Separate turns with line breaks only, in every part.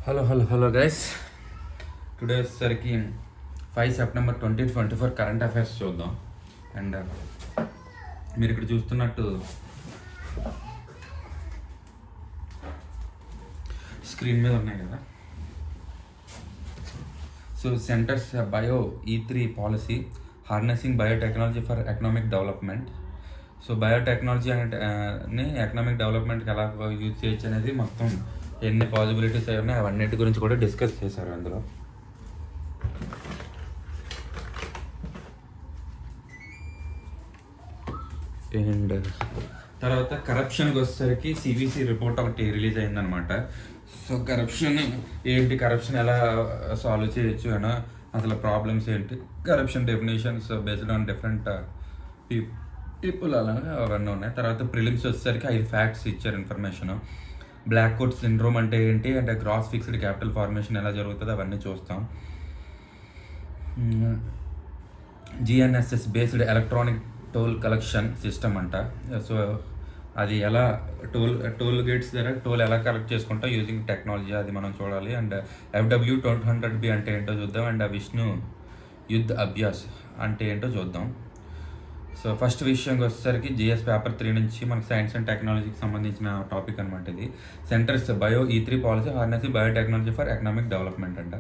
Hello guys. Today వచ్చేసరికి 5 September 2024 current affairs చూద్దాం. And మీరు ఇక్కడ చూస్తున్నట్టు స్క్రీన్ మీద ఉన్నాయి కదా. So centres bio E3 policy harnessing biotechnology for economic development. So biotechnology అంటే ఎకనామిక్ డెవలప్మెంట్కి ఎలా యూజ్ చేయొచ్చు అనేది మొత్తం ఎన్ని పాసిబిలిటీస్ అయి ఉన్నాయి అవన్నిటి గురించి కూడా డిస్కస్ చేశారు అందులో. అండ్ తర్వాత కరప్షన్కి వచ్చేసరికి CVC రిపోర్ట్ ఒకటి రిలీజ్ అయిందనమాట. సో కరప్షన్ ఏంటి, కరప్షన్ ఎలా సాల్వ్ చేయొచ్చు అని, అసలు ప్రాబ్లమ్స్ ఏంటి, corruption definitions based on different people అలాగా అవన్నీ ఉన్నాయి. తర్వాత ప్రిలిమ్స్ వచ్చేసరికి 5 ఫ్యాక్ట్స్ ఇచ్చారు ఇన్ఫర్మేషన్. బ్లాక్ కోట్ సిండ్రోమ్ అంటే ఏంటి, అంటే గ్రాస్ ఫిక్స్డ్ క్యాపిటల్ ఫార్మేషన్ ఎలా జరుగుతుందో అవన్నీ చూస్తాం. GNSS based electronic toll collection system అంట. సో అది ఎలా టోల్ గేట్స్ దగ్గర టోల్ ఎలా కలెక్ట్ చేసుకుంటా యూజింగ్ టెక్నాలజీ, అది మనం చూడాలి. అండ్ FW200B అంటే ఏంటో చూద్దాం. అండ్ విష్ణు యుద్ధ్ అభ్యాస్ అంటే ఏంటో చూద్దాం. సో ఫస్ట్ విషయంకి వచ్చేసరికి GS పేపర్ 3 నుంచి మనకి సైన్స్ అండ్ టెక్నాలజీకి సంబంధించిన టాపిక్ అనమాట ఇది. Centres bio E3 policy harnessing biotechnology for economic development అంట.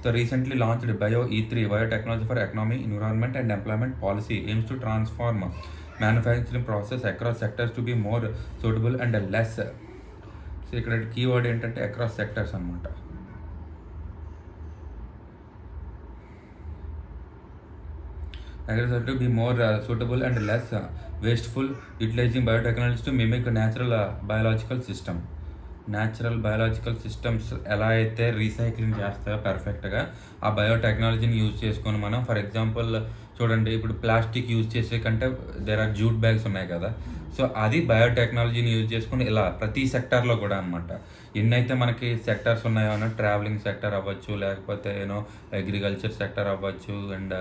So recently launched bio E3 biotechnology for economy, environment and employment policy aims to transform manufacturing process across sectors to be more suitable and less. So ఇక్కడ keyword ఏంటంటే across sectors అనమాట. Agriculture to be more suitable and less wasteful, utilizing biotechnology to mimic natural biological system. Natural biological systems ఎలా అయితే recycling చేస్తాయో పర్ఫెక్ట్గా ఆ బయోటెక్నాలజీని use చేసుకొని మనం, ఫర్ ఎగ్జాంపుల్ చూడండి, ఇప్పుడు ప్లాస్టిక్ యూజ్ చేసే కంటే దేర్ ఆర్ జూట్ బ్యాగ్స్ ఉన్నాయి కదా. సో అది బయోటెక్నాలజీని యూజ్ చేసుకుని ఇలా ప్రతి సెక్టార్లో కూడా అనమాట. ఎన్నైతే మనకి సెక్టార్స్ ఉన్నాయో అన్న, ట్రావెలింగ్ సెక్టర్ అవ్వచ్చు, లేకపోతే అగ్రికల్చర్ సెక్టర్ అవ్వచ్చు, అండ్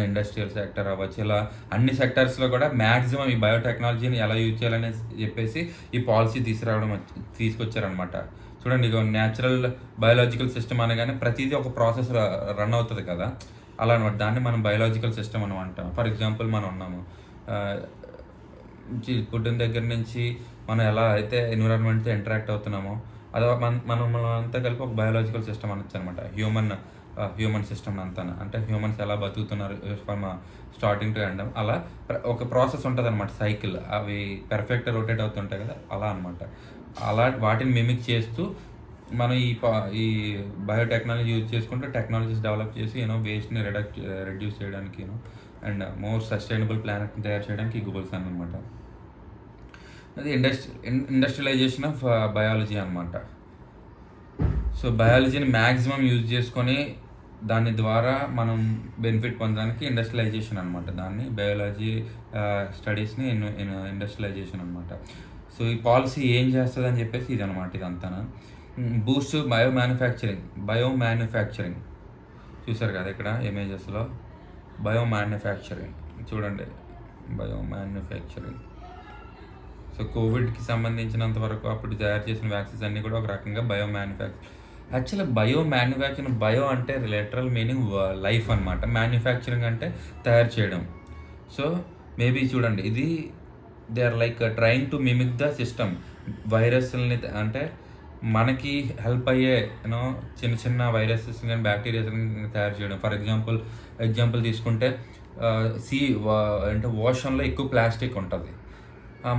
ఇండస్ట్రియల్ సెక్టర్ అవ్వచ్చు, ఇలా అన్ని సెక్టర్స్లో కూడా మ్యాక్సిమం ఈ బయోటెక్నాలజీని ఎలా యూజ్ చేయాలని చెప్పేసి ఈ పాలసీ తీసుకొచ్చారనమాట. చూడండి, ఇక న్యాచురల్ బయాలజికల్ సిస్టమ్ అనగానే ప్రతిదీ ఒక ప్రాసెస్ రన్ అవుతుంది కదా, అలా అనమాట. దాన్ని మనం బయాలజికల్ సిస్టమ్ అని అంటాం. ఫర్ ఎగ్జాంపుల్ మనం ఉన్నాము, పుట్టిన దగ్గర నుంచి మనం ఎలా అయితే ఎన్విరాన్మెంట్తో ఇంటరాక్ట్ అవుతున్నామో అదో మనం అంతా కలిపి ఒక బయాలజికల్ సిస్టమ్ అనొచ్చు అనమాట. హ్యూమన్ సిస్టమ్ అంతా, అంటే హ్యూమన్స్ ఎలా బతుకుతున్నారు ఫ్రమ్ స్టార్టింగ్ టు ఎండ్, అలా ఒక ప్రాసెస్ ఉంటుంది అనమాట, సైకిల్. అవి పెర్ఫెక్ట్ రొటేట్ అవుతుంటాయి కదా, అలా అనమాట. అలా వాటిని మిమిక్ చేస్తూ మనం ఈ బయోటెక్నాలజీ యూజ్ చేసుకుంటూ టెక్నాలజీస్ డెవలప్ చేసి వేస్ట్ని రెడ్యూస్ చేయడానికి అండ్ మోర్ సస్టైనబుల్ ప్లానెట్ని తయారు చేయడానికి గూగుల్స్ అనమాట. అది ఇండస్ట్రియలైజేషన్ ఆఫ్ బయాలజీ అనమాట. సో బయాలజీని మ్యాక్సిమం యూజ్ చేసుకొని దాని ద్వారా మనం బెనిఫిట్ పొందడానికి ఇండస్ట్రియలైజేషన్ అనమాట. దాన్ని బయాలజీ స్టడీస్ని ఇండస్ట్రియలైజేషన్ అనమాట. సో ఈ పాలసీ ఏం చేస్తుంది అని చెప్పేసి ఇది అనమాట. ఇదంతా బూస్ట్ బయో మ్యానుఫ్యాక్చరింగ్ చూసారు కదా ఇక్కడ ఇమేజెస్లో. బయో మ్యానుఫ్యాక్చరింగ్ చూడండి, బయో మ్యానుఫ్యాక్చరింగ్. సో కోవిడ్కి సంబంధించినంత వరకు అప్పుడు తయారు చేసిన వ్యాక్సిన్స్ అన్నీ కూడా ఒక రకంగా bio manufacturing. Actually bio manufacturing, bio అంటే లిటరల్ మీనింగ్ లైఫ్ అనమాట, మ్యానుఫ్యాక్చరింగ్ అంటే తయారు చేయడం. సో మేబీ చూడండి, ఇది they are like trying to mimic the system. వైరస్ని అంటే మనకి హెల్ప్ అయ్యే చిన్న చిన్న వైరసెస్ కానీ బ్యాక్టీరియాస్ తయారు చేయడం. ఫర్ ఎగ్జాంపుల్ తీసుకుంటే అంటే ఓషన్లో ఎక్కువ ప్లాస్టిక్ ఉంటుంది.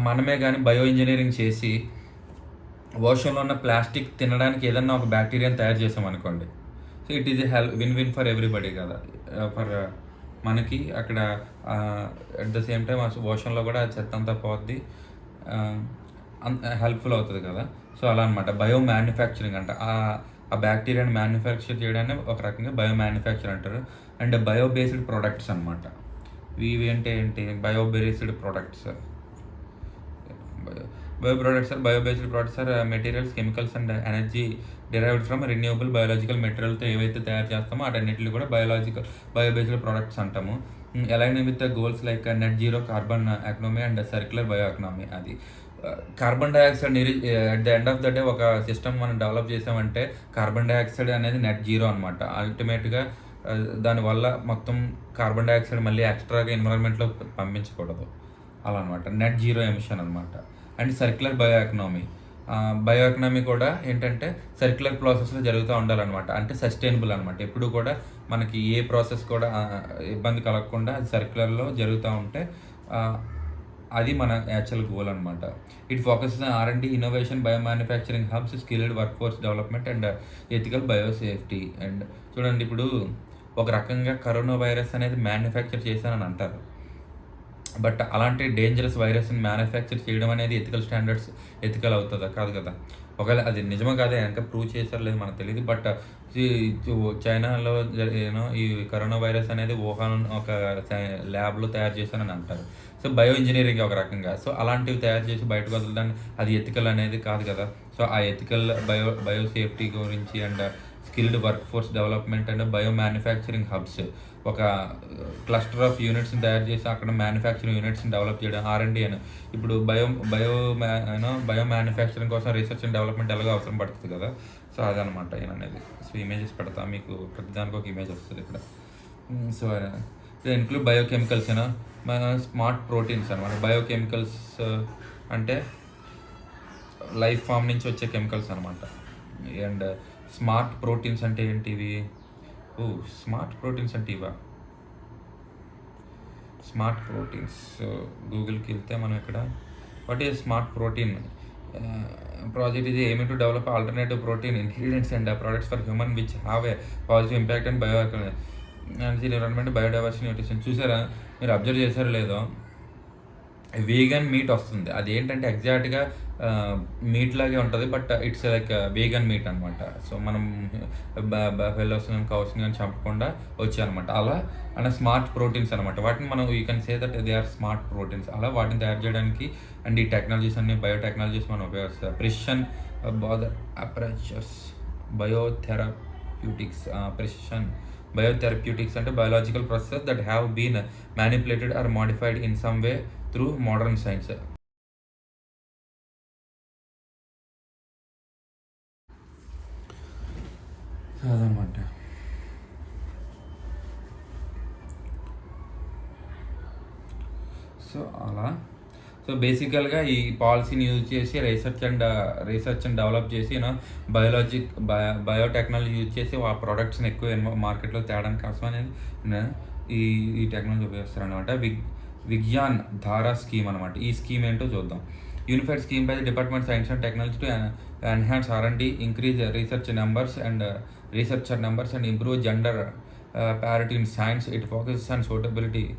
మనమే కానీ బయో ఇంజనీరింగ్ చేసి ఓషన్లో ఉన్న ప్లాస్టిక్ తినడానికి ఏదన్నా ఒక బ్యాక్టీరియాని తయారు చేసామనుకోండి, so it is win for everybody కదా. ఫర్ మనకి అక్కడ అట్ ద సేమ్ టైం ఓషన్లో కూడా చెత్త అంతా పోద్ది, హెల్ప్ఫుల్ అవుతుంది కదా. సో అలా అనమాట బయో మ్యానుఫ్యాక్చరింగ్ అంట. ఆ బ్యాక్టీరియాని మ్యానుఫ్యాక్చర్ చేయడాన్ని ఒక రకంగా బయో మ్యానుఫ్యాక్చర్ అంటారు. అండ్ బయో బేస్డ్ ప్రొడక్ట్స్ అనమాట. ఇవి ఏంటి bio based products. Bio-based products are materials, chemicals and energy derived from renewable biological material తో ఏవైతే తయారు చేస్తామో వాటన్నిటిని కూడా బయో బేస్డ్ ప్రొడక్ట్స్ అంటాము. Align with the goals like net zero carbon economy and circular bio economy. అది carbon dioxide at the end of the day ఒక system మనం డెవలప్ చేసామంటే కార్బన్ డైఆక్సైడ్ అనేది నెట్ జీరో అనమాట. అల్టిమేట్గా దానివల్ల మొత్తం కార్బన్ డైఆక్సైడ్ మళ్ళీ ఎక్స్ట్రాగా ఎన్విరాన్మెంట్లో పంపించకూడదు, అలా అనమాట. నెట్ జీరో ఎమిషన్ అనమాట. And circular bio economy. Bio economy కూడా ఏంటంటే సర్క్యులర్ ప్రాసెస్లో జరుగుతూ ఉండాలన్నమాట. అంటే సస్టైనబుల్ అనమాట. ఎప్పుడు కూడా మనకి ఏ ప్రాసెస్ కూడా ఇబ్బంది కలగకుండా సర్క్యులర్లో జరుగుతూ ఉంటే అది మన యాక్చువల్ గోల్ అనమాట. It focus R&D innovation, bio manufacturing hubs, skilled work force development and ethical bio safety. And చూడండి, ఇప్పుడు ఒక రకంగా కరోనా వైరస్ అనేది మ్యానుఫ్యాక్చర్ చేశానని అంటారు. బట్ అలాంటి డేంజరస్ వైరస్ని మ్యానుఫ్యాక్చర్ చేయడం అనేది ఎథికల్ అవుతుందా? కాదు కదా. ఒకవేళ అది నిజమో కాదే ఇంకా ప్రూవ్ చేశారు లేదు మనకు తెలియదు. బట్ చైనాలో ఈ కరోనా వైరస్ అనేది వుహాన్ ఒక ల్యాబ్లో తయారు చేశానని అంటారు. సో బయో ఇంజనీరింగ్ ఒక రకంగా. సో అలాంటివి తయారు చేసి బయటకు వదలడానికి అది ఎథికల్ అనేది కాదు కదా. సో ఆ ఎథికల్ బయో సేఫ్టీ గురించి and skilled work force development and bio manufacturing hubs, ఒక క్లస్టర్ ఆఫ్ యూనిట్స్ని తయారు చేసి అక్కడ మ్యానుఫ్యాక్చరింగ్ యూనిట్స్ని డెవలప్ చేయడం R&D అని. ఇప్పుడు బయో మ్యానుఫ్యాక్చరింగ్ కోసం రీసెర్చ్ అండ్ డెవలప్మెంట్ ఎలాగో అవసరం పడుతుంది కదా. సో అదనమాట అనేది. సో ఇమేజెస్ పెడతా, మీకు ప్రతిదానికి ఒక ఇమేజ్ వస్తుంది ఇక్కడ. So include biochemicals smart proteins అనమాట. బయోకెమికల్స్ అంటే లైఫ్ ఫామ్ నుంచి వచ్చే కెమికల్స్ అనమాట. అండ్ స్మార్ట్ ప్రోటీన్స్ అంటే ఏంటివి? స్మార్ట్ ప్రోటీన్స్ అంటే ఇవా? స్మార్ట్ ప్రోటీన్స్ గూగుల్కి వెళ్తే మనం ఇక్కడ what is smart protein project ఇది aiming to develop alternative protein ingredients and products for human which have a positive impact and environment, biodiversity, nutrition. చూసారా, మీరు అబ్జర్వ్ చేశారో లేదో, వీగన్ మీట్ వస్తుంది. అది ఏంటంటే ఎగ్జాక్ట్గా మీట్ లాగే ఉంటుంది, but it's like vegan meet అనమాట. సో మనం బఫెలోస్ కానీ కౌస్ కానీ చంపకుండా వచ్చాయన్నమాట. అలా అన్న స్మార్ట్ ప్రోటీన్స్ అనమాట. వాటిని మనం you can say that they are smart proteins. అలా వాటిని తయారు చేయడానికి అండ్ ఈ టెక్నాలజీస్ అన్ని బయోటెక్నాలజీస్ మనం ఉపయోగిస్తాం. ప్రిసిషన్ అప్రోచెస్ బయోథెరప్యూటిక్స్ అంటే biological process that have been manipulated or modified in some way through modern science. అదనమాట. సో అలా బేసికల్గా ఈ పాలసీని యూజ్ చేసి రీసెర్చ్ అండ్ డెవలప్ చేసి బయోటెక్నాలజీ యూజ్ చేసి ఆ ప్రోడక్ట్స్ని ఎక్కువ మార్కెట్లో తేడానికి కోసం అనేది ఈ టెక్నాలజీ ఉపయోగిస్తారు అనమాట. విజ్ఞాన్ ధారా స్కీమ్ అనమాట. ఈ స్కీమ్ ఏంటో చూద్దాం. Unified scheme by the department science and technology to enhance R&D, increase researcher numbers and improve gender parity in science. It focuses on suitability,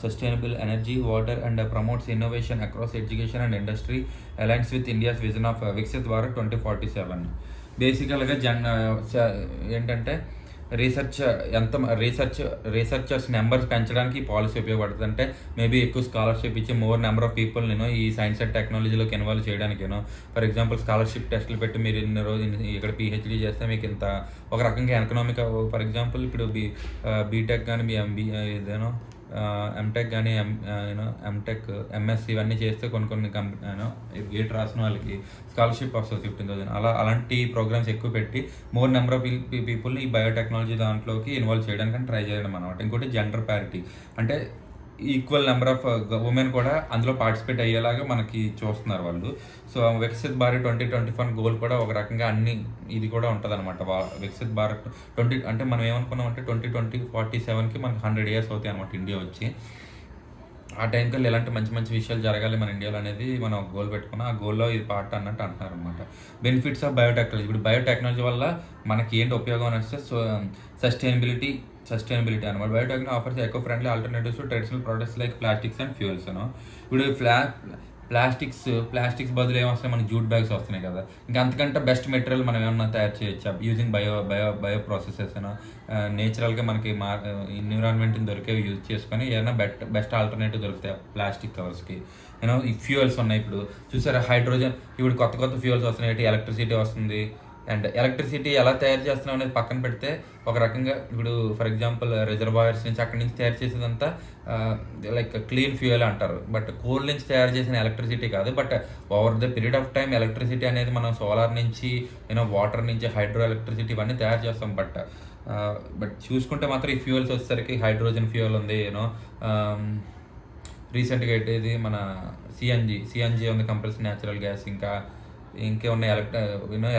sustainable energy, water and promotes innovation across education and industry, aligns with India's vision of Viksit Bharat 2047. బేసికల్గా ఏంటంటే researchers numbers పెంచడానికి ఈ policy ఉపయోగపడుతుంది. అంటే maybe ఎక్కువ scholarship ఇచ్చి more number of people ఈ science and టెక్నాలజీలోకి involve చేయడానికి. ఫర్ ఎగ్జాంపుల్ స్కాలర్షిప్ టెస్టులు పెట్టి మీరు ఇన్ని రోజులు ఇక్కడ PhD చేస్తే మీకు ఇంత ఒక రకంగా ఎకనామిక్. ఫర్ ఎగ్జాంపుల్ ఇప్పుడు బీటెక్ కానీ ఎంటెక్ కానీ ఎంటెక్ MS ఇవన్నీ చేస్తే కొన్ని గేట్ రాసిన వాళ్ళకి స్కాలర్షిప్ వస్తుంది 15,000. అలాంటి ప్రోగ్రామ్స్ ఎక్కువ పెట్టి మోర్ నెంబర్ ఆఫ్ పీపుల్ని ఈ బయోటెక్నాలజీ దాంట్లోకి ఇన్వాల్వ్ చేయడానికి ట్రై చేయడం అనమాట. ఇంకోటి జెండర్ ప్యారిటీ, అంటే ఈక్వల్ నెంబర్ ఆఫ్ ఉమెన్ కూడా అందులో పార్టిసిపేట్ అయ్యేలాగా మనకి చూస్తున్నారు వాళ్ళు. సో వికసిత్ భారత్ 2021 గోల్ కూడా ఒక రకంగా ఇది కూడా ఉంటుంది అనమాట. వికసిత్ భారత్ 20 అంటే మనం ఏమనుకున్నాం అంటే 2047కి మనకి 100 years అవుతాయి అనమాట ఇండియా వచ్చి. ఆ టైంకి ఇలాంటి మంచి విషయాలు జరగాలి మన ఇండియాలో అనేది మనం గోల్ పెట్టుకున్నాం. ఆ గోల్లో ఇది పార్ట్ అన్నట్టు అంటున్నారు అనమాట. Benefits of biotechnology. ఇప్పుడు బయోటెక్నాలజీ వల్ల మనకి ఏంటి ఉపయోగం అని వస్తే సస్టైనబిలిటీ అనమాట. Biotechnology offers eco friendly alternatives to traditional products like plastics and fuels. ఇప్పుడు ప్లాస్టిక్స్ బదులు ఏమొస్తాయి, మనకి జూట్ బ్యాగ్స్ వస్తున్నాయి కదా. ఇంకా అంతకంటే బెస్ట్ మెటీరియల్ మనం ఏమన్నా తయారు చేయొచ్చు యూజింగ్ బయో ప్రాసెసెస్. నేచురల్గా మనకి ఎన్విరాన్మెంట్ని దొరికేవి యూజ్ చేసుకొని ఏదైనా బెస్ట్ ఆల్టర్నేటివ్ దొరుకుతాయి ప్లాస్టిక్ కవర్స్కి. ఈ ఫ్యూయల్స్ ఉన్నాయి. ఇప్పుడు చూసారా హైడ్రోజన్, ఇప్పుడు కొత్త ఫ్యూయల్స్ వస్తున్నాయి. ఎలక్ట్రిసిటీ వస్తుంది, అండ్ ఎలక్ట్రిసిటీ ఎలా తయారు చేస్తున్నాం అనేది పక్కన పెడితే, ఒక రకంగా ఇప్పుడు ఫర్ ఎగ్జాంపుల్ రిజర్వాయర్స్ నుంచి అక్కడి నుంచి తయారు చేసేదంతా లైక్ క్లీన్ ఫ్యూయల్ అంటారు. బట్ కోల్ నుంచి తయారు చేసిన ఎలక్ట్రిసిటీ కాదు. But over the period of time electricity అనేది మనం సోలార్ నుంచి, వాటర్ నుంచి, హైడ్రో ఎలక్ట్రిసిటీ ఇవన్నీ తయారు చేస్తాం. బట్ చూసుకుంటే మాత్రం ఈ ఫ్యూయల్స్ వచ్చేసరికి హైడ్రోజన్ ఫ్యూయల్ ఉంది, రీసెంట్గా ఇది మన సిఎన్జి ఉంది, కంప్రెస్డ్ న్యాచురల్ గ్యాస్, ఇంకేమున్నాయి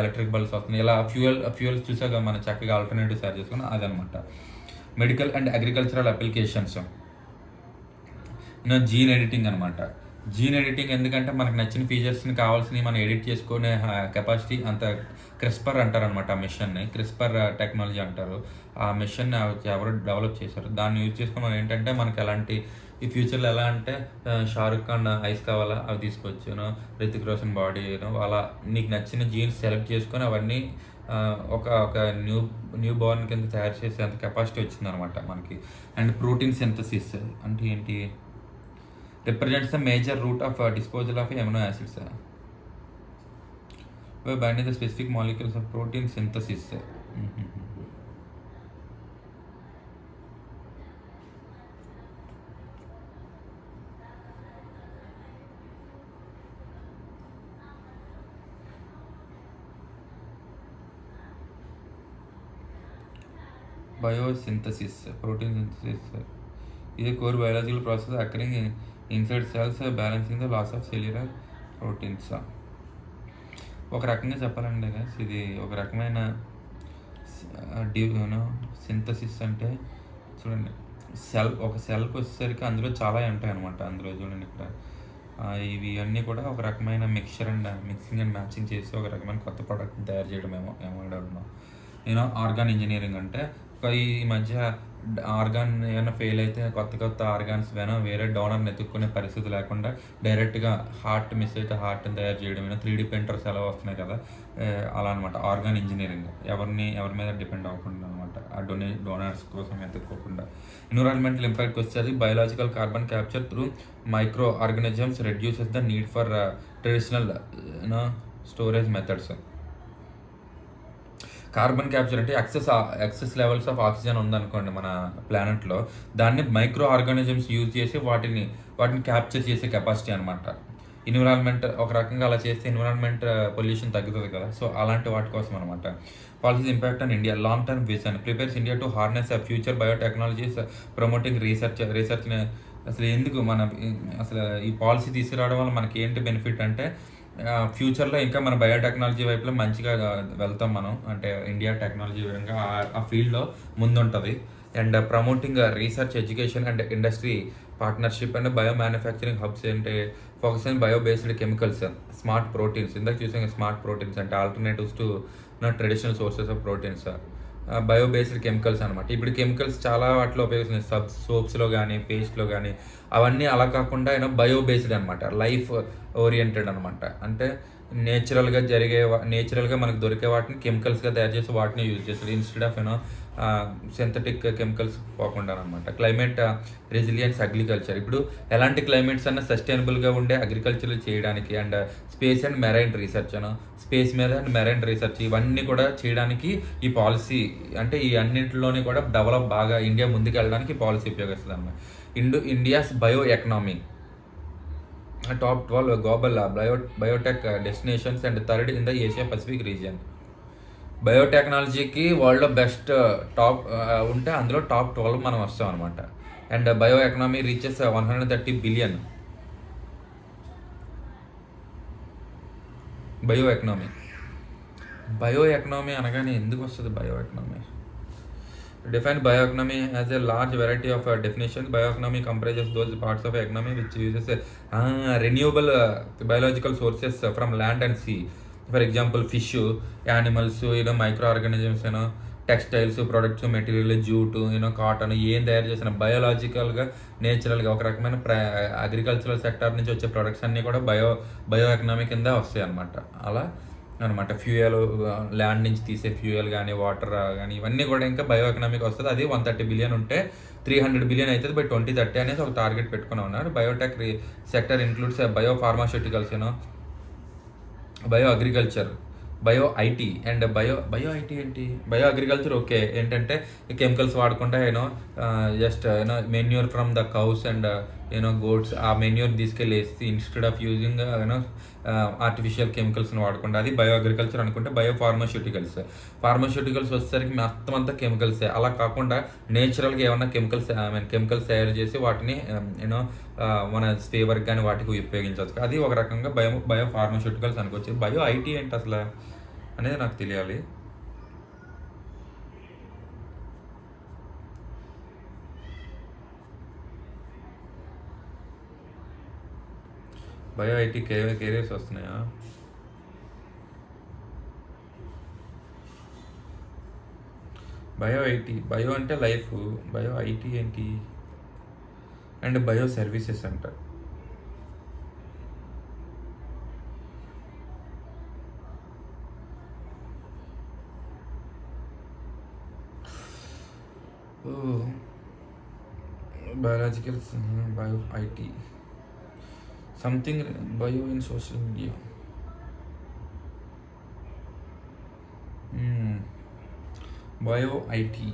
ఎలక్ట్రిక్ బల్బ్స్ వస్తున్నాయి. ఇలా ఫ్యూయల్స్ చూసాక మనం చక్కగా ఆల్టర్నేటివ్స్ తయారు చేసుకున్నాం. అదనమాట medical and agricultural applications. Gene editing అనమాట. జీన్ ఎడిటింగ్ ఎందుకంటే మనకు నచ్చిన ఫీచర్స్ని కావాల్సినవి మనం ఎడిట్ చేసుకునే కెపాసిటీ అంత. క్రిస్పర్ అంటారనమాట ఆ మిషన్ని, క్రిస్పర్ టెక్నాలజీ అంటారు. ఆ మిషన్ ఎవరు డెవలప్ చేశారు, దాన్ని యూజ్ చేసుకుని మనం ఏంటంటే మనకి ఎలాంటి ఈ ఫ్యూచర్లో ఎలా అంటే షారుఖ్ ఖాన్ ఐస్ కావాలా అవి తీసుకోవచ్చు, రితిక్ రోషన్ బాడీ, అలా నీకు నచ్చిన జీన్స్ సెలెక్ట్ చేసుకొని అవన్నీ ఒక న్యూ బోర్న్ కింద తయారు చేసే అంత కెపాసిటీ వచ్చిందనమాట మనకి. అండ్ ప్రోటీన్ సింథసిస్ అంటే ఏంటి? Represents the major root of disposal of amino acids by binding the specific molecules of protein synthesis. Biosynthesis, protein synthesis is a core biological process occurring inside cells, balancing the loss of cellular proteins. ఒక రకంగా చెప్పాలంటే ఇది ఒక రకమైన synthesis అంటే చూడండి, ఒక సెల్కి వచ్చేసరికి అందులో చాలా ఉంటాయి అనమాట. అందులో చూడండి ఇక్కడ ఇవి అన్నీ కూడా ఒక రకమైన మిక్సింగ్ అండ్ మ్యాచింగ్ చేసి ఒక రకమైన కొత్త ప్రోడక్ట్ని తయారు చేయడం ఏమో ఆర్గాన్ ఇంజనీరింగ్ అంటే. ఈ మధ్య ఆర్గాన్ ఏమైనా ఫెయిల్ అయితే కొత్త ఆర్గాన్స్ వేరే డోనర్ని ఎత్తుక్కునే పరిస్థితి లేకుండా డైరెక్ట్గా హార్ట్ మిస్ అయితే హార్ట్ని తయారు చేయడం, 3D ప్రింటర్స్ ఎలా వస్తున్నాయి కదా, అలా అనమాట ఆర్గాన్ ఇంజనీరింగ్. ఎవరి మీద డిపెండ్ అవ్వకుండా అనమాట, ఆ డోనర్స్ కోసం ఎత్తుక్కోకుండా. ఎన్విరాన్మెంటల్ ఇంపాక్ట్ వచ్చేది biological carbon capture through micro organisms reduces the need for traditional storage methods. Carbon capture అంటే ఎక్సెస్ లెవెల్స్ ఆఫ్ ఆక్సిజన్ ఉందనుకోండి మన ప్లానెట్లో, దాన్ని మైక్రో ఆర్గానిజమ్స్ యూజ్ చేసి వాటిని క్యాప్చర్ చేసే కెపాసిటీ అనమాట. ఎన్విరాన్మెంట్ ఒక రకంగా అలా చేస్తే ఎన్విరాన్మెంట్ పొల్యూషన్ తగ్గుతుంది కదా, సో అలాంటి వాటి కోసం అనమాట. Policies impact on India long term vision prepares India to harness future biotechnologies promoting రీసెర్చ్ని. అసలు ఎందుకు అసలు ఈ పాలసీ తీసుకురావడం వల్ల మనకి ఏంటి బెనిఫిట్ అంటే, ఫ్యూచర్లో ఇంకా మన బయోటెక్నాలజీ వైపులో మంచిగా వెళ్తాం మనం. అంటే ఇండియా టెక్నాలజీ విధంగా ఆ ఫీల్డ్లో ముందుంటుంది. And promoting research, education and industry partnership and bio manufacturing hubs అంటే focus on bio based chemicals, smart proteins. ఇందాక చూసాం స్మార్ట్ ప్రోటీన్స్ అంటే alternatives to traditional sources of proteins. Bio based chemicals అనమాట. ఇప్పుడు కెమికల్స్ చాలా వాటిలో ఉపయోగిస్తున్నాయి, సోప్స్లో కానీ పేస్ట్లో కానీ. అవన్నీ అలా కాకుండా బయో బేస్డ్ అనమాట, లైఫ్ ఓరియంటెడ్ అనమాట. అంటే నేచురల్గా మనకు దొరికే వాటిని కెమికల్స్గా తయారు చేసి వాటిని యూజ్ చేస్తారు ఇన్స్టెడ్ ఆఫ్ సింథటిక్ కెమికల్స్ పోకుండా అనమాట. క్లైమేట్ రెసిలియన్స్ అగ్రికల్చర్, ఇప్పుడు ఎలాంటి క్లైమేట్స్ అన్న సస్టైనబుల్గా ఉండే అగ్రికల్చర్ చేయడానికి. And space and marine research space మీద అండ్ మెరైన్ రీసెర్చ్ ఇవన్నీ కూడా చేయడానికి ఈ పాలసీ, అంటే ఈ అన్నింటిలోని కూడా బాగా ఇండియా ముందుకు వెళ్ళడానికి పాలసీ ఉపయోగిస్తుంది అన్నమాట. India's bio economy top 12 global biotech destinations and third in the Asia Pacific region. బయోటెక్నాలజీకి వరల్డ్లో బెస్ట్ టాప్ ఉంటే అందులో టాప్ 12 మనం వస్తాం అనమాట. And bio economy reaches 130 billion. Bio economy అనగానే ఎందుకు వస్తుంది bio economy? Define bioeconomy as a large variety of definitions. Bioeconomy comprises those parts of economy which uses renewable biological sources from land and sea. For example, fish, animals, microorganisms, textiles, products, material, jute, cotton, ఏం తయారు చేసిన బయోలాజికల్గా నేచురల్గా ఒక రకమైన agricultural sector నుంచి వచ్చే products అన్నీ కూడా బయో ఎకనామీ కింద వస్తాయి అన్నమాట. అలా అనమాట. ఫ్యూయల్, ల్యాండ్ నుంచి తీసే ఫ్యూయల్ కానీ, వాటర్ కానీ, ఇవన్నీ కూడా ఇంకా బయో ఎకనామీకి వస్తుంది. అది 130 బిలియన్ ఉంటే 300 బిలియన్ అవుతుంది బై 2030 అనేసి ఒక టార్గెట్ పెట్టుకుని ఉన్నారు. Biotech sector includes bio pharmaceuticals, bio agriculture, bio IT and bio IT ఏంటి, బయో అగ్రికల్చర్. ఓకే, ఏంటంటే కెమికల్స్ వాడకుండా just manure from the cows and గోడ్స్, ఆ మెన్యూర్ తీసుకెళ్ళి వేసి ఇన్స్టెడ్ ఆఫ్ యూజింగ్ ఆర్టిఫిషియల్ కెమికల్స్ని వాడకుండా, అది బయో అగ్రికల్చర్ అనుకుంటే. బయో ఫార్మాస్యూటికల్స్ వచ్చేసరికి మొత్తం అంతా కెమికల్సే. అలా కాకుండా నేచురల్గా ఏమన్నా కెమికల్స్ తయారు చేసి వాటిని మన ఫేవర్కి కానీ వాటికి ఉపయోగించవచ్చు. అది ఒక రకంగా బయో ఫార్మాస్యూటికల్స్ అనుకోవచ్చు. బయో ఐటీ ఏంటి అసలు అనేది నాకు తెలియాలి. బయో ఐటీ కెరీర్స్ వస్తున్నాయా? బయో ఐటీ, బయో అంటే లైఫ్, బయో ఐటీ ఏంటి, అండ్ బయో సర్వీసెస్ అంట. Biological, bio IT, something bio in social media. Bio IT,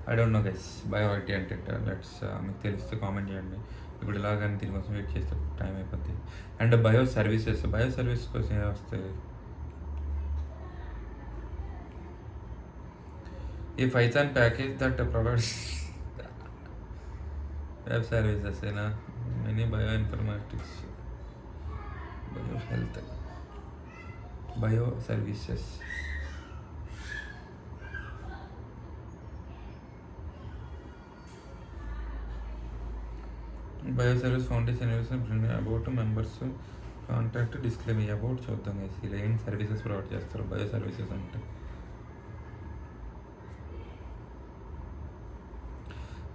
I don't know guys bio IT అంటే లెట్స్ మీకు తెలిస్తే కామెంట్ చేయండి. ఇప్పుడు ఇలాగని దీనికోసం వెయిట్ చేస్తే టైం అయిపోద్ది. అండ్ బయో సర్వీసెస్ కోసం వస్తాయి. ఈ Python package that provides web services ఏనా, many bio informatics, bio health, bio services. Bio service foundation about members contact disclaim about చూద్దాం. ఇలా ఏం సర్వీసెస్ ప్రొవైడ్ చేస్తారు బయో సర్వీసెస్ అంటే.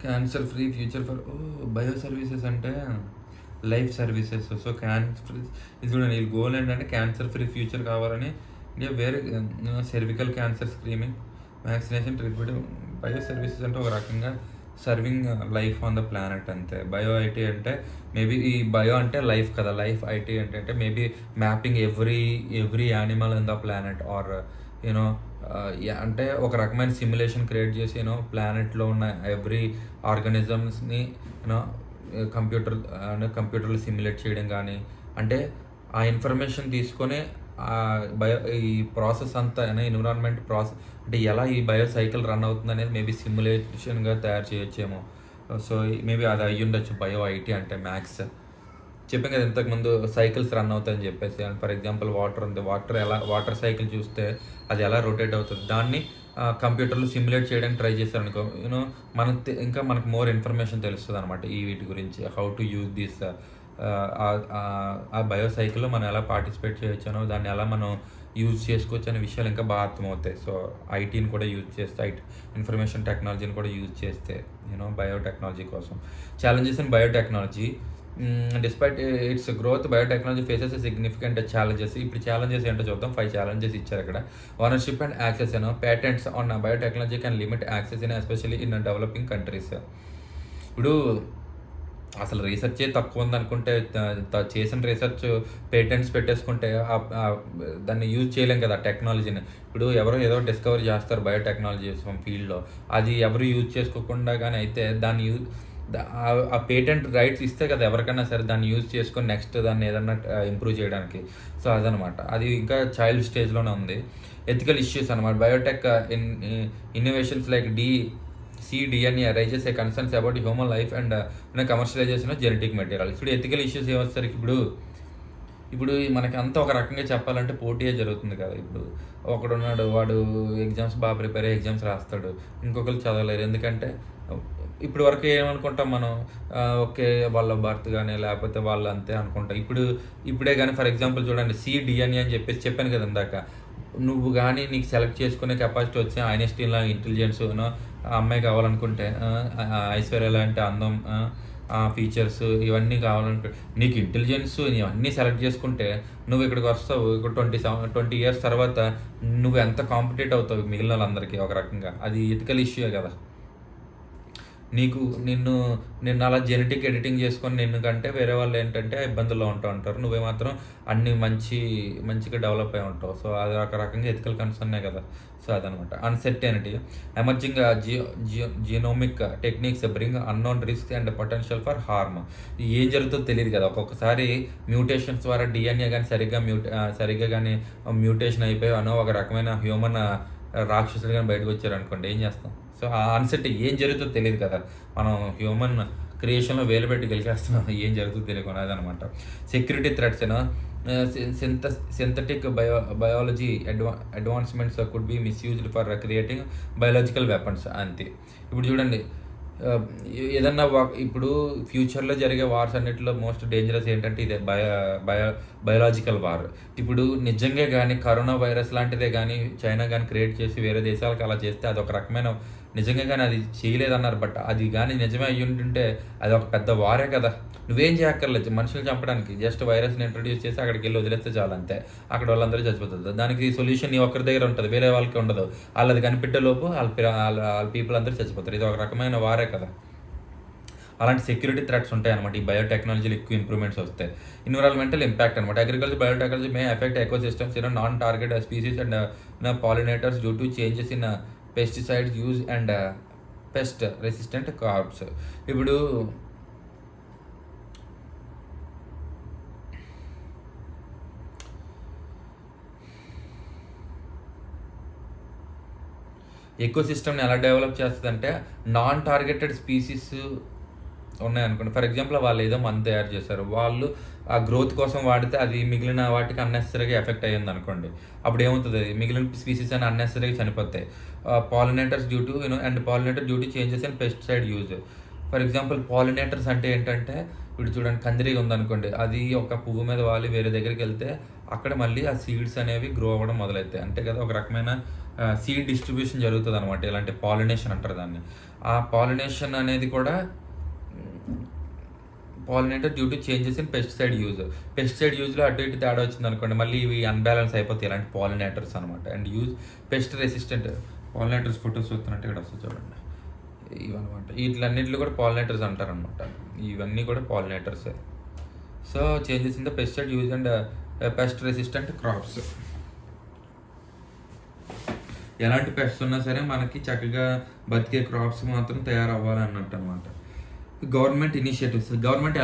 Cancer free future for bio services అంటే life services. So cancer ఇది చూడండి, ఈ గోల్ ఏంటంటే క్యాన్సర్ ఫ్రీ ఫ్యూచర్ కావాలని. వేరే cervical cancer screening, vaccination, treatment. Bio services అంటే ఒక రకంగా serving life on the planet అంతే. బయో ఐటీ అంటే మేబీ ఈ బయో అంటే లైఫ్ కదా, లైఫ్ ఐటీ అంటే maybe mapping every animal in the planet are అంటే ఒక రకమైన సిమ్యులేషన్ క్రియేట్ చేసి ప్లానెట్లో ఉన్న ఎవ్రీ ఆర్గానిజమ్స్ని కంప్యూటర్లో సిమ్యులేట్ చేయడం కానీ, అంటే ఆ ఇన్ఫర్మేషన్ తీసుకొని ఈ ప్రాసెస్ అంతా ఎన్విరాన్మెంట్ ప్రాసెస్ అంటే ఎలా ఈ బయో సైకిల్ రన్ అవుతుంది అనేది మేబీ సిమ్యులేషన్గా తయారు చేయొచ్చేమో. సో మేబీ అది అయ్యి ఉండొచ్చు బయో ఐటీ అంటే. మ్యాథ్స్ చెప్పాం కదా ఇంతకుముందు, సైకిల్స్ రన్ అవుతాయని చెప్పేసి. ఫర్ ఎగ్జాంపుల్ వాటర్ ఉంది, వాటర్ సైకిల్ చూస్తే అది ఎలా రొటేట్ అవుతుంది, దాన్ని కంప్యూటర్లో సిమ్యులేట్ చేయడానికి ట్రై చేశారనుకో, ఇంకా మనకు మోర్ ఇన్ఫర్మేషన్ తెలుస్తుంది అనమాట ఈ వీటి గురించి. హౌ టు యూజ్ దిస్ ఆ బయో సైకిల్లో మనం ఎలా పార్టిసిపేట్ చేయొచ్చానో, దాన్ని ఎలా మనం యూజ్ చేసుకోవచ్చు అనే విషయాలు ఇంకా బాగా అర్థమవుతాయి. సో ఐటీని కూడా యూజ్ చేస్తే, ఇన్ఫర్మేషన్ టెక్నాలజీని కూడా యూజ్ చేస్తే బయోటెక్నాలజీ కోసం. Challenges in biotechnology. Despite it's growth, biotechnology faces significant challenges. ఇప్పుడు ఛాలెంజెస్ ఏంటో చూద్దాం. 5 ఛాలెంజెస్ ఇచ్చారు ఇక్కడ. Ownership and access. Patents on biotechnology can limit access especially in developing countries. ఇప్పుడు అసలు రీసెర్చే తక్కువ ఉందనుకుంటే, చేసిన రీసెర్చ్ పేటెంట్స్ పెట్టేసుకుంటే దాన్ని యూజ్ చేయలేం కదా టెక్నాలజీని. ఇప్పుడు ఎవరో ఏదో డిస్కవర్ చేస్తారు బయోటెక్నాలజీ ఫీల్డ్లో, అది ఎవరు యూజ్ చేసుకోకుండా కానీ అయితే దాన్ని ఆ పేటెంట్ రైట్స్ ఇస్తే కదా ఎవరికైనా సరే దాన్ని యూజ్ చేసుకొని నెక్స్ట్ దాన్ని ఏదన్నా ఇంప్రూవ్ చేయడానికి. సో అదనమాట, అది ఇంకా చైల్డ్ స్టేజ్లోనే ఉంది. ఎథికల్ ఇష్యూస్ అనమాట. Biotech innovations like cDNA raises a concerns about human life and commercialization of genetic material. ఇప్పుడు ఎథికల్ ఇష్యూస్ ఏమొస్తారు, ఇప్పుడు మనకి అంతా ఒక రకంగా చెప్పాలంటే పోటీయే జరుగుతుంది కదా. ఇప్పుడు ఒకడున్నాడు, వాడు ఎగ్జామ్స్ బాగా ప్రిపేర్ అయ్యి ఎగ్జామ్స్ రాస్తాడు, ఇంకొకరు చదవలేరు. ఎందుకంటే ఇప్పుడు వరకు ఏమనుకుంటాం మనం, ఓకే వాళ్ళ బర్త్ కానీ లేకపోతే వాళ్ళు అంతే అనుకుంటాం. ఇప్పుడే కానీ ఫర్ ఎగ్జాంపుల్ చూడండి, cDNA అని చెప్పాను కదా ఇందాక. నువ్వు కానీ నీకు సెలెక్ట్ చేసుకునే కెపాసిటీ వచ్చి ఐన్స్టీన్లా ఇంటెలిజెన్స్ అమ్మాయి కావాలనుకుంటే, ఐశ్వర్య లాంటి అందం, ఫీచర్స్ ఇవన్నీ కావాలంటే, నీకు ఇంటెలిజెన్స్ ఇవన్నీ సెలెక్ట్ చేసుకుంటే నువ్వు ఇక్కడికి వస్తావు. ఇక్కడ 20 years తర్వాత నువ్వు ఎంత కాంపిటేట్ అవుతావు మిగిలిన వాళ్ళందరికీ ఒక రకంగా. అది ఎథికల్ ఇష్యూయే కదా. నీకు నిన్ను నిన్ను అలా జెనెటిక్ ఎడిటింగ్ చేసుకొని నిన్ను కంటే వేరే వాళ్ళు ఏంటంటే ఇబ్బందుల్లో ఉంటా ఉంటారు. నువ్వే మాత్రం అన్ని మంచిగా డెవలప్ అయి ఉంటావు. సో అది ఒక రకంగా ఎథికల్ కన్సర్నే కదా. సో అదనమాట. Uncertainty emerging genomic techniques bring unknown risk and potential for harm. ఏం జరుగుతుందో తెలియదు కదా. ఒక్కొక్కసారి మ్యూటేషన్స్ ద్వారా డిఎన్ఏ కానీ సరిగ్గా కానీ మ్యూటేషన్ అయిపోయి ఒక రకమైన హ్యూమన్ రాక్షసులు కానీ బయటకు వచ్చారు అనుకోండి, ఏం చేస్తాం? సో ఆ అన్సర్టీ ఏం జరుగుతుందో తెలియదు కదా. మనం హ్యూమన్ క్రియేషన్లో వేలు పెట్టి గెలిచేస్తున్నాం, ఏం జరుగుతుందో తెలియకుండా. అదనమాట. Security threats synthetic biology advancements could be misused for creating biological weapons. అంతే. ఇప్పుడు చూడండి, ఏదన్నా ఇప్పుడు ఫ్యూచర్లో జరిగే వార్స్ అన్నిటిలో మోస్ట్ డేంజరస్ ఏంటంటే ఇదే బయోలాజికల్ వార్. ఇప్పుడు నిజంగా కానీ కరోనా వైరస్ లాంటిదే కానీ చైనా కానీ క్రియేట్ చేసి వేరే దేశాలకు అలా చేస్తే అది ఒక రకమైన నిజంగా కానీ అది చేయలేదన్నారు. బట్ అది కానీ నిజమే అయ్యి ఉంటుంటే అది ఒక పెద్ద వారే కదా. నువ్వేం చేయక్కర్లేదు మనుషులు చంపడానికి, జస్ట్ వైరస్ని ఇంట్రొడ్యూస్ చేసి అక్కడికి వెళ్ళి వదిలేస్తే చాలు, అంతే. అక్కడ వాళ్ళందరూ చచ్చిపోతుంది. దానికి సొల్యూషన్ నీ ఒక్కరి దగ్గర ఉంటుంది, వేరే వాళ్ళకి ఉండదు. వాళ్ళది కనిపెట్టేలోపు వాళ్ళ పీపుల్ అందరూ చచ్చిపోతారు. ఇది ఒక రకమైన వారే కదా. అలాంటి సెక్యూరిటీ థ్రెట్స్ ఉంటాయి అనమాట. ఈ బయోటెక్నాలజీలో ఎక్కువ ఇంప్రూవ్మెంట్స్ వస్తాయి. ఎన్విరాన్మెంటల్ ఇంపాక్ట్ అనమాట. Agriculture biotechnology may affect ecosystems non target species and pollinators due to changes in pesticides use and pest resistant carbs. ఇప్పుడు ఎకోసిస్టమ్ని ఎలా డెవలప్ చేస్తుందంటే నాన్ టార్గెటెడ్ స్పీసీస్ ఉన్నాయనుకోండి. ఫర్ ఎగ్జాంపుల్ వాళ్ళు ఏదో మందు తయారు చేశారు, వాళ్ళు ఆ గ్రోత్ కోసం వాడితే అది మిగిలిన వాటికి అన్నెసరీగా ఎఫెక్ట్ అయ్యింది అనుకోండి. అప్పుడు ఏమవుతుంది, మిగిలిన స్పీసీస్ అని అన్నెసరీగా చనిపోతాయి. Pollinators due to pollinator due to changes and pesticide use. For example pollinators అంటే ఏంటంటే, ఇప్పుడు చూడండి కందిరీ ఉందనుకోండి, అది ఒక పువ్వు మీద వాలి వేరే దగ్గరికి వెళ్తే అక్కడ మళ్ళీ ఆ సీడ్స్ అనేవి గ్రో అవ్వడం మొదలవుతాయి. అంతే కదా, ఒక రకమైన సీడ్ డిస్ట్రిబ్యూషన్ జరుగుతుంది అనమాట. ఇలాంటి పాలినేషన్ అంటారు దాన్ని. ఆ పాలినేషన్ అనేది కూడా pollinator due to changes in pesticide యూజ్లో అటు ఇటు తేడా వచ్చింది అనుకోండి, మళ్ళీ ఇవి అన్బ్యాలెన్స్ అయిపోతాయి ఇలాంటి పాలినేటర్స్ అనమాట. And use pest resistant pollinators photos చూస్తున్నట్టు ఇక్కడ వస్తుంది చూడండి, ఇవన్నమాట. వీటిలన్నింటిలో కూడా పాలినేటర్స్ అంటారనమాట. ఇవన్నీ కూడా పాలినేటర్సే. So changes in the pesticide use and pest resistant crops. ఎలాంటి పెస్ట్ ఉన్నా సరే మనకి చక్కగా బతికే క్రాప్స్ మాత్రం తయారవ్వాలన్నట్టు అనమాట. గవర్నమెంట్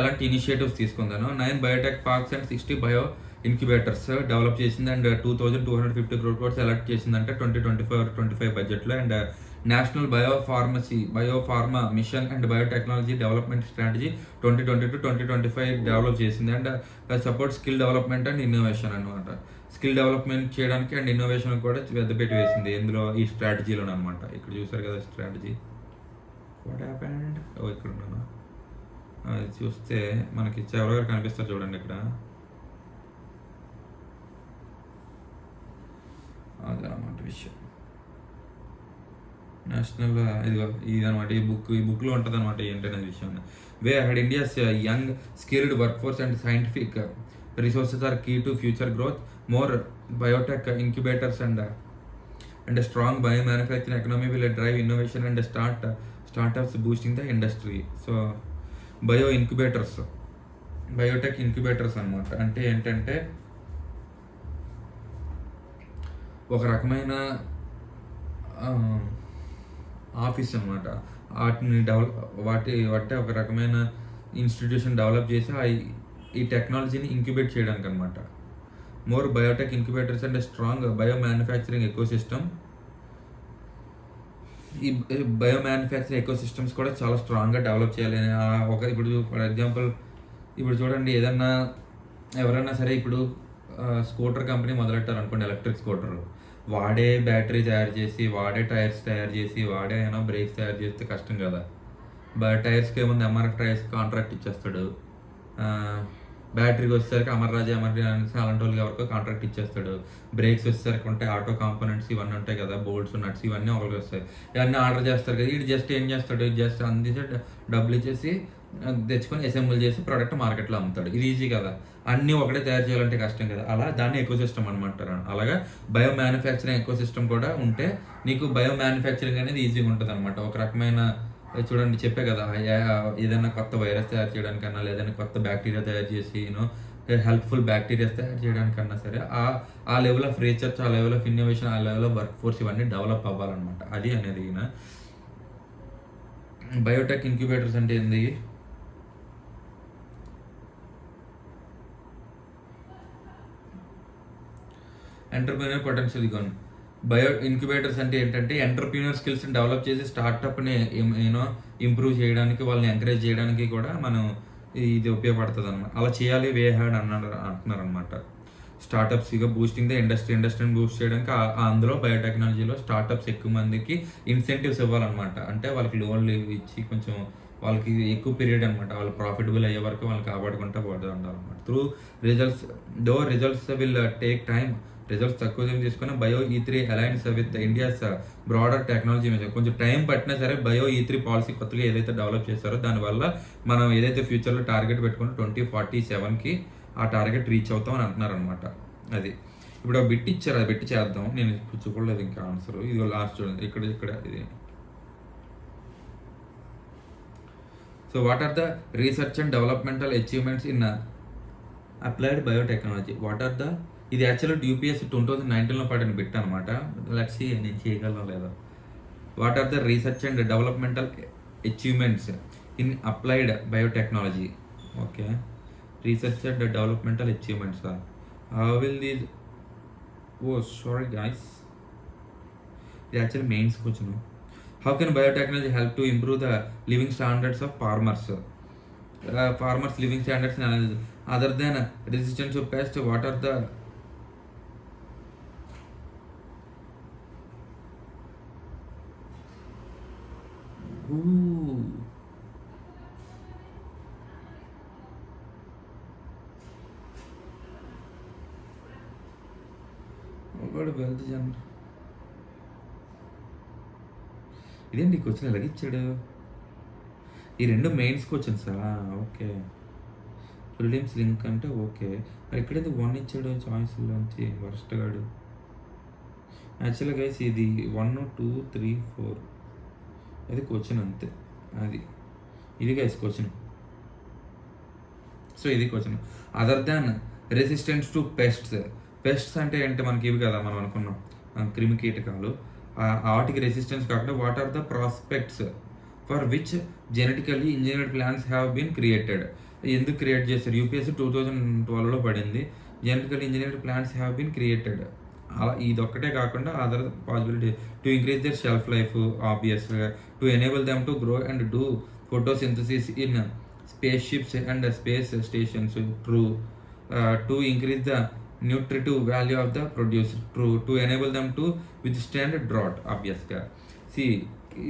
ఎలాంటి ఇనిషియేటివ్స్ తీసుకుందాను. 9 biotech parks and 60 bio incubators develop చేసింది. అండ్ 2250 crore ఎలక్ట్ చేసిందంటే 2024-25 బడ్జెట్లో. And national biopharma mission and biotechnology development strategy 2020-2025 develop చేసింది. And support skill development and innovation అనమాట. స్కిల్ డెవలప్మెంట్ చేయడానికి అండ్ ఇన్నోవేషన్ కూడా పెద్దపెట్టి వేసింది ఇందులో, ఈ స్ట్రాటజీలో అనమాట. ఇక్కడ చూసారు కదా స్ట్రాటజీ. What happened? ఇక్కడ ఉన్నాను. అది చూస్తే మనకి ఎవరెవరు కనిపిస్తారు చూడండి ఇక్కడ. అదనమాట విషయం. నేషనల్ ఇదనమాట. ఈ బుక్లో ఉంటుంది అనమాట ఏంటనే విషయం. వే అక్కడ India's young skilled work force and scientific resources are key to future growth. More biotech incubators and strong bio manufacturing economy will drive innovation and startups boosting the industry. So biotech incubators అనమాట. అంటే ఏంటంటే ఒక రకమైన office అనమాట. వాటి ఒక రకమైన institution develop చేసి ఈ టెక్నాలజీని ఇంక్యుబేట్ చేయడానికి అనమాట. More biotech incubators and strong bio manufacturing ecosystem. ఈ బయో మ్యానుఫ్యాక్చరింగ్ ఎకోసిస్టమ్స్ కూడా చాలా స్ట్రాంగ్గా డెవలప్ చేయాలి. ఇప్పుడు ఫర్ ఎగ్జాంపుల్ ఇప్పుడు చూడండి, ఎవరైనా సరే ఇప్పుడు స్కూటర్ కంపెనీ మొదలెట్టారు అనుకోండి, ఎలక్ట్రిక్ స్కూటర్. వాడే బ్యాటరీ తయారు చేసి, వాడే టైర్స్ తయారు చేసి, వాడే బ్రేక్స్ తయారు చేస్తే కష్టం కదా. టైర్స్కి ఏముంది, ఎంఆర్ఎఫ్ టైర్స్ కాంట్రాక్ట్ ఇచ్చేస్తాడు. బ్యాటరీకి వచ్చేసరికి అమర్రాజా అలాంటి వాళ్ళకి ఎవరికో కాంట్రాక్ట్ ఇచ్చేస్తాడు. బ్రేక్స్ వచ్చేసరికి ఉంటాయి, ఆటో కాంపోనెంట్స్ ఇవన్నీ ఉంటాయి కదా, బోల్ట్స్ నట్స్ ఇవన్నీ ఒకరికి వస్తాయి. ఇవన్నీ ఆర్డర్ చేస్తారు కదా. వీడు జస్ట్ ఏం చేస్తాడు, జస్ట్ అందించి డబ్బులు ఇచ్చేసి తెచ్చుకొని అసెంబుల్ చేసి ప్రోడక్ట్ మార్కెట్లో అమ్ముతాడు. ఇది ఈజీ కదా. అన్నీ ఒకటే తయారు చేయాలంటే కష్టం కదా. అలా దాన్ని ఎకోసిస్టమ్ అనమంటారు. అలాగా బయో మ్యానుఫ్యాక్చరింగ్ ఎకోసిస్టమ్ కూడా ఉంటే నీకు బయో మ్యానుఫ్యాక్చరింగ్ అనేది ఈజీగా ఉంటుంది అనమాట. ఒక రకమైన అది చూడండి చెప్పే కదా ఏదైనా కొత్త వైరస్ తయారు చేయడానికన్నా లేదన్నా కొత్త బ్యాక్టీరియా తయారు చేసి హెల్ప్ఫుల్ బ్యాక్టీరియాస్ తయారు చేయడానికన్నా సరే ఆ లెవెల్ ఆఫ్ రీసెర్చ్, ఆ లెవెల్ ఆఫ్ ఇన్నోవేషన్, ఆ లెవెల్ ఆఫ్ వర్క్ ఫోర్స్ ఇవన్నీ డెవలప్ అవ్వాలన్నమాట. అది అనేది ఈయన బయోటెక్ ఇంక్యుబేటర్స్ అంటే ఏంది? ఎంటర్ప్రీనర్ పొటెన్షియల్ ఇగోన్ బయో ఇంక్యుబేటర్స్ అంటే ఏంటంటే ఎంటర్ప్రీనర్ స్కిల్స్ని డెవలప్ చేసి స్టార్టప్ని ఇంప్రూవ్ చేయడానికి, వాళ్ళని ఎంకరేజ్ చేయడానికి కూడా మనం ఇది ఉపయోగపడుతుంది అనమాట. అలా చేయాలి వే హ్యాడ్ అంటున్నారు అనమాట. స్టార్టప్స్ ఇక బూస్టింగ్ ద ఇండస్ట్రీని బూస్ట్ చేయడానికి అందులో బయోటెక్నాలజీలో స్టార్టప్స్ ఎక్కువ మందికి ఇన్సెంటివ్స్ ఇవ్వాలన్నమాట. అంటే వాళ్ళకి లోన్లు ఇచ్చి కొంచెం వాళ్ళకి ఎక్కువ పీరియడ్ అనమాట, వాళ్ళు ప్రాఫిటబుల్ అయ్యే వరకు వాళ్ళని కాపాడుకుంటూ పోతూ ఉండాలన్నమాట. Through results will take time. Results తక్కువ టైం తీసుకుని bio E3 alliance with India's broader technology mission. కొంచెం టైం పట్టినా సరే బయో E3 పాలసీ కొత్తగా ఏదైతే డెవలప్ చేస్తారో దానివల్ల మనం ఏదైతే ఫ్యూచర్లో టార్గెట్ పెట్టుకుంటే 2047కి ఆ టార్గెట్ రీచ్ అవుతాం అని అంటున్నారు అనమాట. అది ఇప్పుడు ఆ బిట్ ఇచ్చారు, అది బిట్ చేద్దాం. నేను చూడలేదు ఇంకా ఆన్సర్. ఇది లాస్ట్ చూడండి, ఇక్కడ ఇది. So what are the research and developmental achievements in applied biotechnology? What are the ఇది యాక్చువల్లీ యూపీఎస్సీ 2019లో పడిన బిట్ అనమాట. లక్ష్య నేను చేయగలను లేదా. What are the research and developmental achievements in applied biotechnology? Okay, research and developmental achievements. How will these sorry guys, ఇది actually mains question. How can biotechnology help to improve the living standards of farmers living standards other than resistance to pest? What are the wealth general. ఇదేంటి question ఎలాగ ఇచ్చాడు? ఈ రెండు mains క్వశ్చన్సా? Okay, prelims link అంటే okay. మరి ఎక్కడైతే 1 ఇచ్చాడు చాయిస్లోంచి వరస్ట్ గాడు. యాక్చువల్గా గైస్ ఇది 1 2 3 4 అది క్వశ్చన్ అంతే. ఇది గైస్ క్వశ్చన్. సో ఇది question. Other than resistance to pests అంటే ఏంటి? మనకి ఇవి కదా మనం అనుకున్నాం, క్రిమి కీటకాలు. వాటికి రెసిస్టెన్స్ కాకుండా what are the prospects for which genetically engineered plants have been created? ఎందుకు క్రియేట్ చేశారు? యూపీఎస్సీ 2012లో పడింది. Genetically engineered plants have been created. అలా ఇదొక్కటే కాకుండా other possibility to increase their shelf life, ఆబ్వియస్గా to enable them to grow and do photosynthesis in space ships and space stations. True. To increase the nutritive value of the produce. True. To enable them to withstand drought. ఆబ్వియస్గా C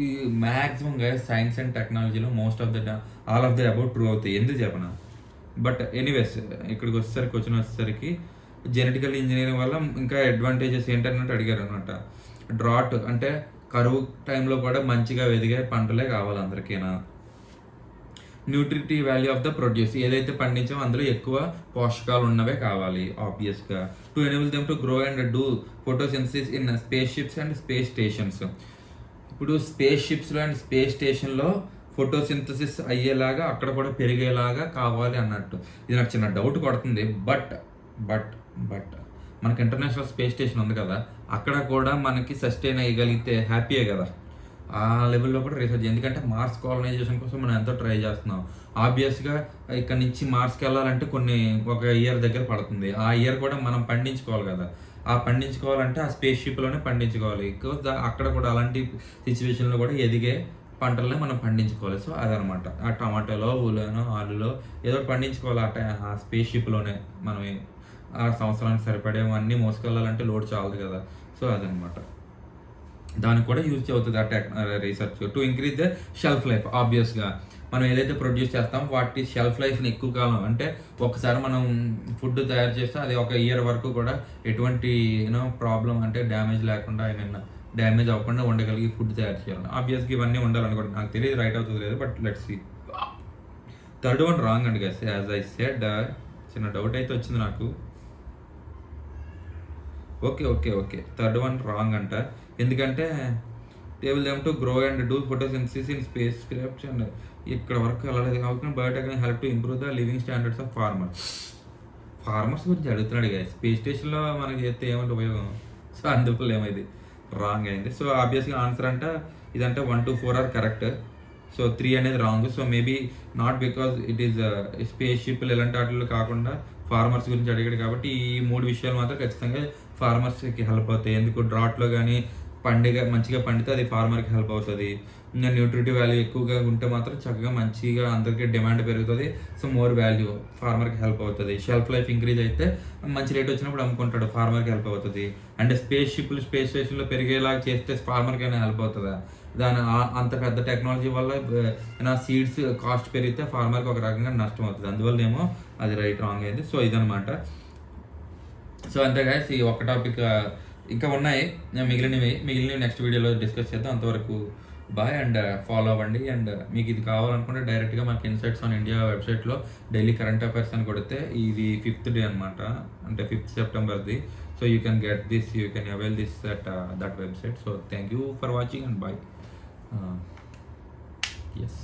ఈ మ్యాక్సిమంగా science and టెక్నాలజీలో all of the about true అవుతాయి. ఎందుకు చెప్పనా? But anyways ఇక్కడికి వచ్చేసరికి genetical engineering వల్ల ఇంకా అడ్వాంటేజెస్ ఏంటన్నట్టు అడిగారు అనమాట. డ్రాట్ అంటే కరువు టైంలో కూడా మంచిగా ఎదిగే పంటలే కావాలి అందరికీనా. Nutritive value of the produce, ఏదైతే పండించామో అందులో ఎక్కువ పోషకాలు ఉన్నవే కావాలి ఆబ్వియస్గా. To enable them to grow and do photosynthesis in space ships and space stations. ఇప్పుడు స్పేస్ షిప్స్లో అండ్ స్పేస్ స్టేషన్లో ఫోటోసింథసిస్ అయ్యేలాగా అక్కడ కూడా పెరిగేలాగా కావాలి అన్నట్టు. ఇది నాకు చిన్న డౌట్ కొడుతుంది. బట్ మనకి ఇంటర్నేషనల్ స్పేస్ స్టేషన్ ఉంది కదా, అక్కడ కూడా మనకి సస్టైన్ అయ్యగలిగితే హ్యాపీయే కదా. ఆ లెవెల్లో కూడా రీసెర్చ్, ఎందుకంటే మార్స్ కాలనైజేషన్ కోసం మనం ఎంతో ట్రై చేస్తున్నాం. ఆబ్వియస్గా ఇక్కడ నుంచి మార్స్కి వెళ్ళాలంటే ఒక ఇయర్ దగ్గర పడుతుంది. ఆ ఇయర్ కూడా మనం పండించుకోవాలి కదా. ఆ పండించుకోవాలంటే ఆ స్పేస్ షిప్లోనే పండించుకోవాలి. అక్కడ కూడా అలాంటి సిచ్యువేషన్లో కూడా ఎదిగే పంటలనే మనం పండించుకోవాలి. సో అదనమాట. ఆ టమాటోలో, ఊలోనో, ఆలులో ఏదో పండించుకోవాలి ఆ స్పేస్ షిప్లోనే. మనం ఆ సంవత్సరానికి సరిపడేవన్నీ మోసుకెళ్ళాలంటే లోడ్ చాలదు కదా. సో అదనమాట. దానికి కూడా యూజ్ అవుతుంది ఆ research. To increase the shelf life, ఆబ్వియస్గా మనం ఏదైతే ప్రొడ్యూస్ చేస్తామో వాటి షెల్ఫ్ లైఫ్ని ఎక్కువ కాలం, అంటే ఒకసారి మనం ఫుడ్ తయారు చేస్తే అది ఒక ఇయర్ వరకు కూడా ఎటువంటి ప్రాబ్లం అంటే డ్యామేజ్ లేకుండా, డ్యామేజ్ అవ్వకుండా ఉండగలిగి ఫుడ్ తయారు చేయాలి. ఆబ్వియస్గా ఇవన్నీ ఉండాలనుకోండి. నాకు తెలియదు రైట్ అవుతుంది లేదు, but let's see. Third one wrong అండి గైస్. యాజ్ ఐ సెడ్ చిన్న డౌట్ అయితే వచ్చింది నాకు. ఓకే థర్డ్ వన్ రాంగ్ అంట. ఎందుకంటే able them to grow and do photosynthesis in spacecrafts and ఇక్కడ వరకు వెళ్ళలేదు. How can biotechnology help to improve the living standards of farmers గురించి అడుగుతున్నాడు ఇక. స్పేస్ స్టేషన్లో మనకి చేస్తే ఏమంటే ఉపయోగం? సో అందువల్ల ఏమైంది రాంగ్ అయింది. సో ఆబ్వియస్గా ఆన్సర్ అంటే ఇదంటే 1 to 4 ఆర్ కరెక్ట్. సో 3 అనేది wrong. So maybe not because it is space షిప్లు ఇలాంటి వాటిల్లో కాకుండా ఫార్మర్స్ గురించి అడిగాడు కాబట్టి ఈ 3 విషయాలు మాత్రం ఖచ్చితంగా ఫార్మర్స్కి హెల్ప్ అవుతాయి. ఎందుకు డ్రాట్లో కానీ మంచిగా పండితే అది ఫార్మర్కి హెల్ప్ అవుతుంది. ఇంకా న్యూట్రిటివ్ వాల్యూ ఎక్కువగా ఉంటే మాత్రం చక్కగా మంచిగా అందరికీ డిమాండ్ పెరుగుతుంది. సో మోర్ వాల్యూ ఫార్మర్కి హెల్ప్ అవుతుంది. షెల్ఫ్ లైఫ్ ఇంక్రీజ్ అయితే మంచి రేట్ వచ్చినప్పుడు అమ్ముకుంటాడు, ఫార్మర్కి హెల్ప్ అవుతుంది. అండ్ స్పేస్ స్టేషన్లో పెరిగేలాగా చేస్తే ఫార్మర్కి అయినా హెల్ప్ అవుతుందా? అంత పెద్ద టెక్నాలజీ వల్ల సీడ్స్ కాస్ట్ పెరిగితే ఫార్మర్కి ఒక రకంగా నష్టం అవుతుంది. అందువల్ల ఏమో అది రైట్ రాంగ్ అయింది. సో ఇదనమాట. సో అంతే గాయస్, ఈ ఒక్క టాపిక్ ఇంకా ఉన్నాయి మిగిలినవి నెక్స్ట్ వీడియోలో డిస్కస్ చేద్దాం. అంతవరకు బాయ్ అండ్ ఫాలో అవ్వండి. అండ్ మీకు ఇది కావాలనుకుంటే డైరెక్ట్గా మనకి ఇన్సైట్స్ ఆన్ ఇండియా వెబ్సైట్లో డైలీ కరెంట్ అఫైర్స్ అని కొడితే ఇది 5th డే అనమాట, అంటే 5th Septemberది. So you can get this, you can avail this at that website. So thank you for watching and bye. Yes.